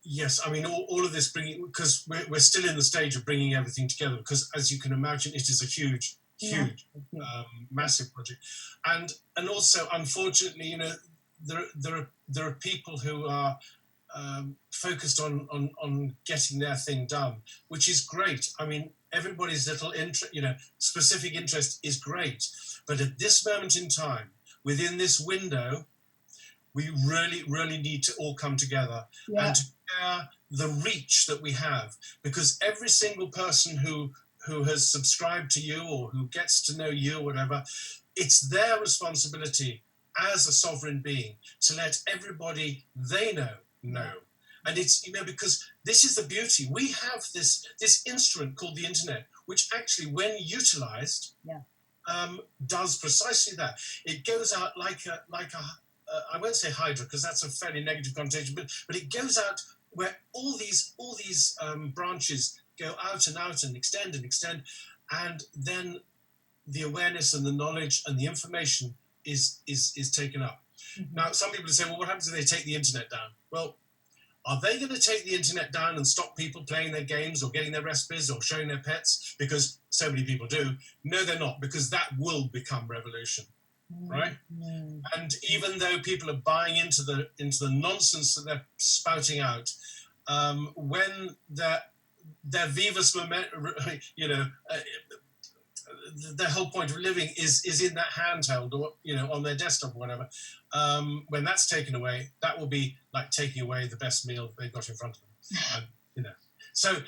yes, I mean all of this bringing, because we're still in the stage of bringing everything together, because as you can imagine, it is a huge, massive project, and also unfortunately, there are people who are focused on getting their thing done, which is great. I mean, everybody's little specific interest is great, but at this moment in time, within this window, we really, really need to all come together and to share the reach that we have, because every single person who who has subscribed to you or who gets to know you or whatever, it's their responsibility as a sovereign being to let everybody they know. And it's, because this is the beauty. We have this instrument called the internet, which actually, when utilized, does precisely that. It goes out like a I won't say hydra, because that's a fairly negative connotation, but it goes out where all these branches go out and extend, and then the awareness and the knowledge and the information is taken up. Mm-hmm. Now, some people say, well, what happens if they take the internet down? Well, are they going to take the internet down and stop people playing their games or getting their recipes or showing their pets? Because so many people do. No, they're not, because that will become revolution, right? Mm-hmm. And even though people are buying into the nonsense that they're spouting out, when their vivus momentum, their whole point of living is in that handheld or on their desktop or whatever. When that's taken away, that will be like taking away the best meal they've got in front of them. So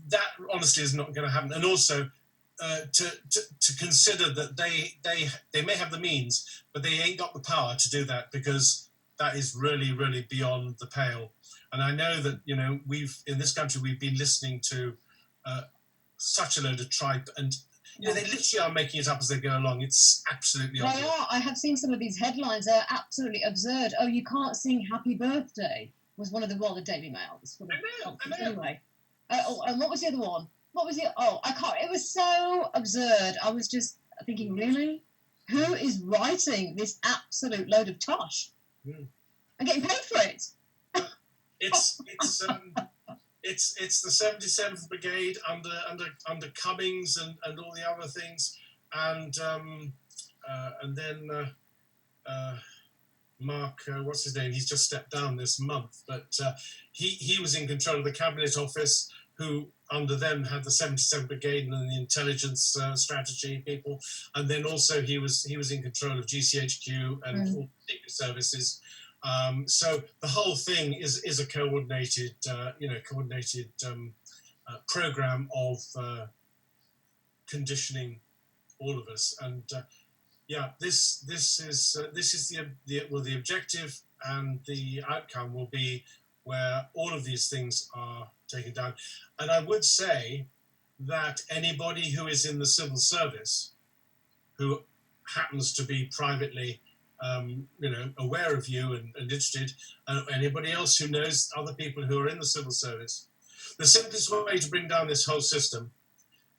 that honestly is not going to happen. And also to consider that they may have the means, but they ain't got the power to do that, because that is really, really beyond the pale. And I know that we've in this country we've been listening to such a load of tripe, and they literally are making it up as they go along. It's absolutely obvious. They are. I have seen some of these headlines. They're absolutely absurd. Oh, you can't sing Happy Birthday was one of the Daily Mail. I know. Anyway. And what was the other one? What was it? Oh, I can't. It was so absurd. I was just thinking, really? Who is writing this absolute load of tosh? And getting paid for it? It's the 77th Brigade under Cummings and all the other things, and then Mark, what's his name? He's just stepped down this month, but he was in control of the Cabinet Office, who under them had the 77th Brigade and the intelligence strategy people, and then also he was in control of GCHQ and all the secret services. So the whole thing is a coordinated program of conditioning all of us, and this is the objective, and the outcome will be where all of these things are taken down. And I would say that anybody who is in the civil service, who happens to be privately aware of you and interested, anybody else who knows other people who are in the civil service, the simplest way to bring down this whole system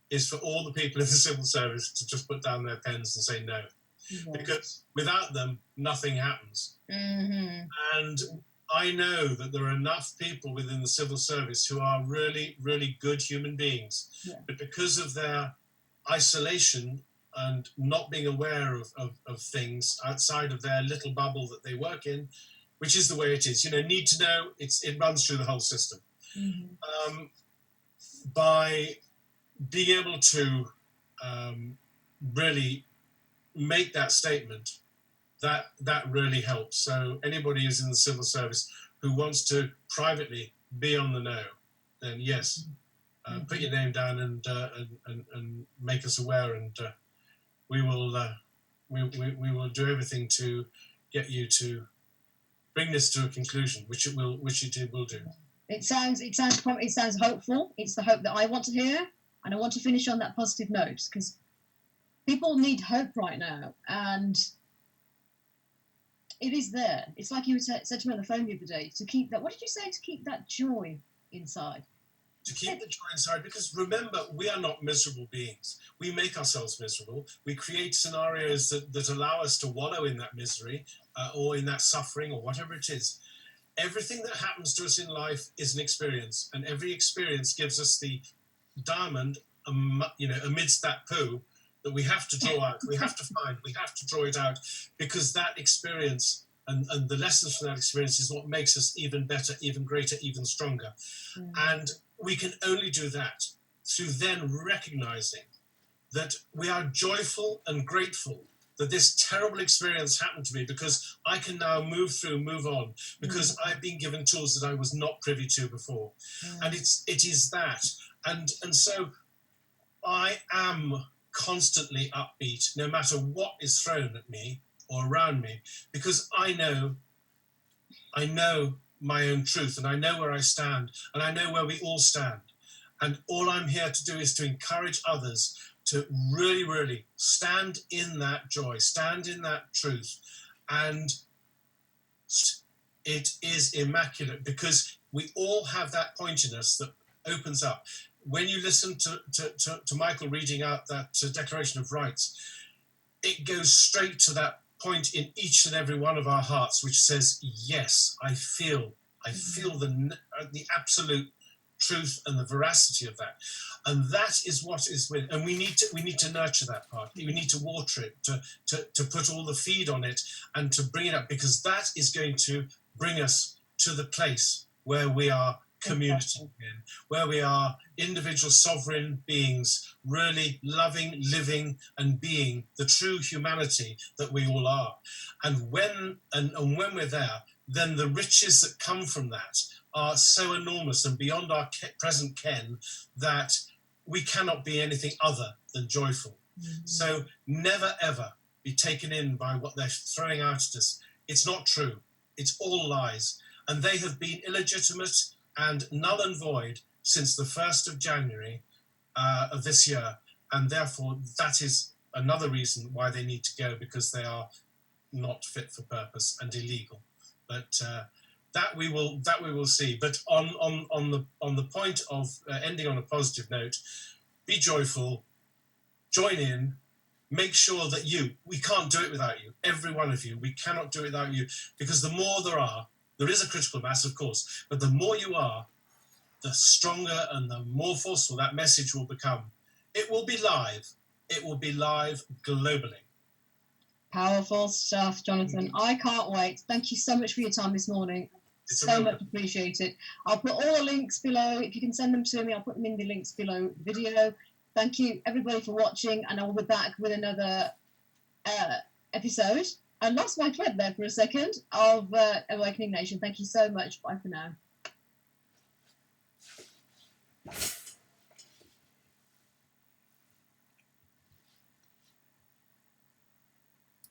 is for all the people in the civil service to just put down their pens and say no. Because without them, nothing happens. And I know that there are enough people within the civil service who are really, really good human beings, but because of their isolation and not being aware of things outside of their little bubble that they work in, which is the way it is. Need to know, it runs through the whole system. By being able to really make that statement, that really helps. So anybody who's in the civil service who wants to privately be on the know, then yes, put your name down and make us aware, and we will do everything to get you to bring this to a conclusion, which it will do. It sounds hopeful. It's the hope that I want to hear, and I want to finish on that positive note, because people need hope right now, and it is there. It's like you said to me on the phone the other day, to keep that. What did you say? To keep that joy inside. To keep the joy inside, because remember, we are not miserable beings. We make ourselves miserable. We create scenarios that allow us to wallow in that misery or in that suffering or whatever it is. Everything that happens to us in life is an experience, and every experience gives us the diamond, amidst that poo that we have to draw out. We have to find. We have to draw it out, because that experience and the lessons from that experience is what makes us even better, even greater, even stronger. And we can only do that through then recognizing that we are joyful and grateful that this terrible experience happened to me, because I can now move on, because I've been given tools that I was not privy to before. And it is that. And so I am constantly upbeat, no matter what is thrown at me or around me, because I know my own truth, and I know where I stand, and I know where we all stand. And all I'm here to do is to encourage others to really, really stand in that joy, stand in that truth. And it is immaculate, because we all have that point in us that opens up. When you listen to Michael reading out that Declaration of Rights, it goes straight to that point in each and every one of our hearts, which says, yes, I feel the absolute truth and the veracity of that. And that is what is with, and we need to nurture that part. We need to water it, to put all the feed on it and to bring it up, because that is going to bring us to the place where we are community again, where we are individual sovereign beings, really loving, living, and being the true humanity that we all are. And when we're there, then the riches that come from that are so enormous and beyond our present ken that we cannot be anything other than joyful. So never ever be taken in by what they're throwing out at us. It's not true. It's all lies. And they have been illegitimate and null and void since the 1st of January of this year. And therefore, that is another reason why they need to go, because they are not fit for purpose and illegal. But that we will see. But on the point of ending on a positive note, be joyful, join in, make sure that we can't do it without you, every one of you. We cannot do it without you, because the more there is a critical mass, of course, but the more you are, the stronger and the more forceful that message will become. It will be live. It will be live globally. Powerful stuff, Jonathan. I can't wait. Thank you so much for your time this morning. So much appreciated. I'll put all the links below. If you can send them to me, I'll put them in the links below the video. Thank you, everybody, for watching, and I will be back with another episode. I lost my thread there for a second of Awakening Nation. Thank you so much. Bye for now.